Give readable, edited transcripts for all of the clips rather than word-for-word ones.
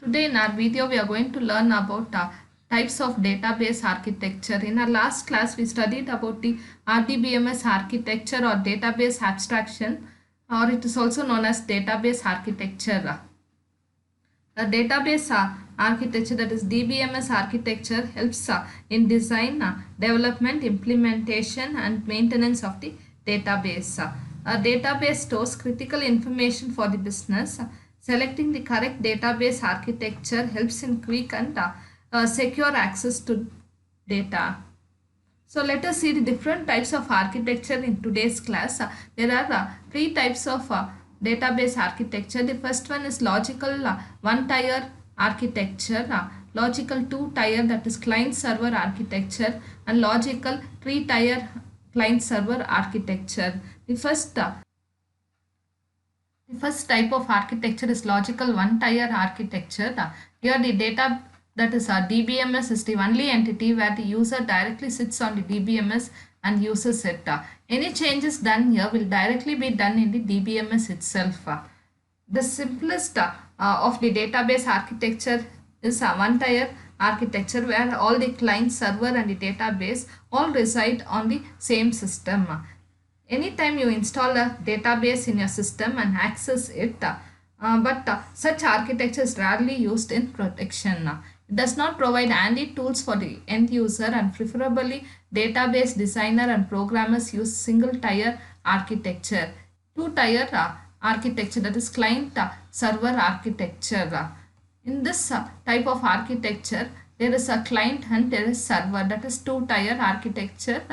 Today in our video we are going to learn about types of database architecture. In our last class we studied about the RDBMS architecture or database abstraction, or it is also known as database architecture. A database architecture, that is DBMS architecture, helps in design, development, implementation and maintenance of the database. A database stores critical information for the business. Selecting the correct database architecture helps in quick and secure access to data. So let us see the different types of architecture in today's class. There are three types of database architecture. The first one is logical one-tier architecture, logical two-tier, that is client-server architecture, and logical three-tier client-server architecture. The first type of architecture is logical one-tier architecture. Here the data, that is DBMS, is the only entity where the user directly sits on the DBMS and uses it. Any changes done here will directly be done in the DBMS itself. The simplest of the database architecture is a one-tier architecture where all the client, server and the database all reside on the same system. Anytime you install a database in your system and access it, but such architecture is rarely used in production. It does not provide handy tools for the end user, and preferably database designer and programmers use single tier architecture. Two-tier architecture, that is client server architecture. In this type of architecture, there is a client and there is server, that is two-tier architecture.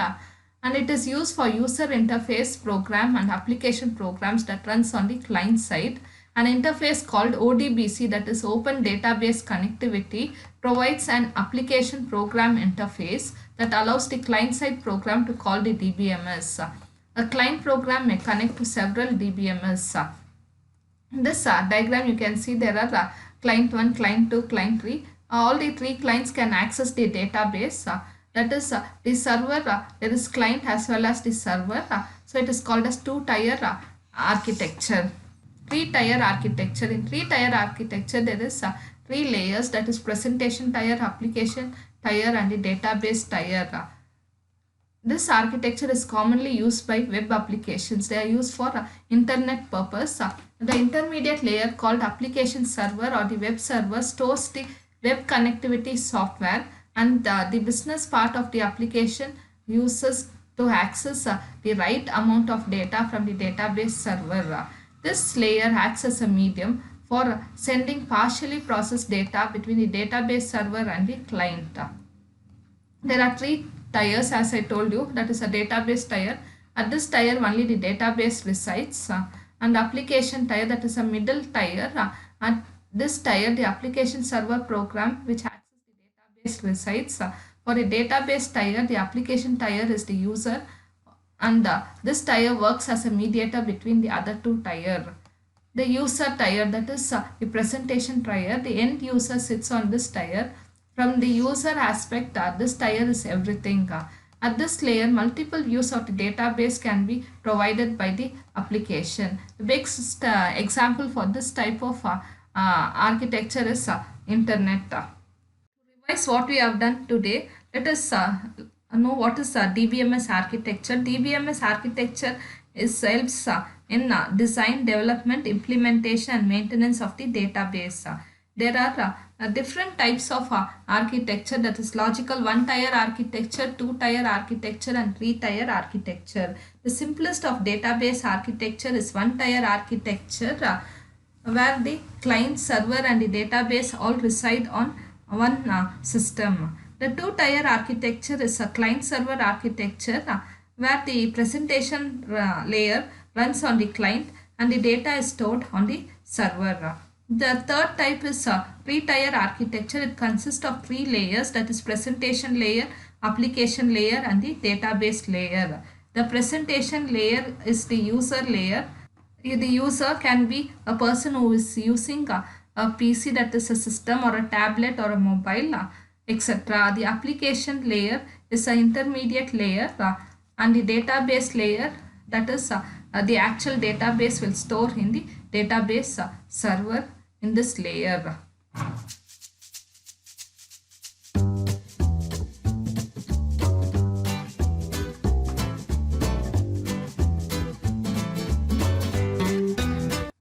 And it is used for user interface program and application programs that runs on the client side. An interface called ODBC, that is Open Database Connectivity, provides an application program interface that allows the client side program to call the DBMS. A client program may connect to several DBMS. In this diagram you can see there are client 1, client 2, client 3. All the three clients can access the database. That is the server, there is client as well as the server. So it is called as two-tier architecture. Three-tier architecture. In three-tier architecture there is three layers, that is presentation tier, application tier and the database tier. This architecture is commonly used by web applications. They are used for internet purpose. The intermediate layer called application server or the web server stores the web connectivity software, and the business part of the application uses to access the right amount of data from the database server. This layer acts as a medium for sending partially processed data between the database server and the client. There are three tiers as I told you, that is a database tier. At this tier only the database resides, and application tier, that is a middle tier. At this tier the application server program which resides. For a database tier, the application tier is the user, and this tier works as a mediator between the other two tiers. The user tier, that is the presentation tier, the end user sits on this tier. From the user aspect, this tier is everything. At this layer, multiple views of the database can be provided by the application. The best example for this type of architecture is internet. Revise what we have done today. Let us know what is DBMS architecture. DBMS architecture helps in design, development, implementation and maintenance of the database. There are different types of architecture, that is logical one-tier architecture, two-tier architecture and three-tier architecture. The simplest of database architecture is one-tier architecture, where the client, server and the database all reside on one system. The two-tier architecture is a client-server architecture, where the presentation layer runs on the client and the data is stored on the server. The third type is three-tier architecture. It consists of three layers, that is presentation layer, application layer and the database layer. The presentation layer is the user layer. The user can be a person who is using a PC, that is a system or a tablet or a mobile, etc. The application layer is an intermediate layer, and the database layer, that is the actual database will store in the database server in this layer.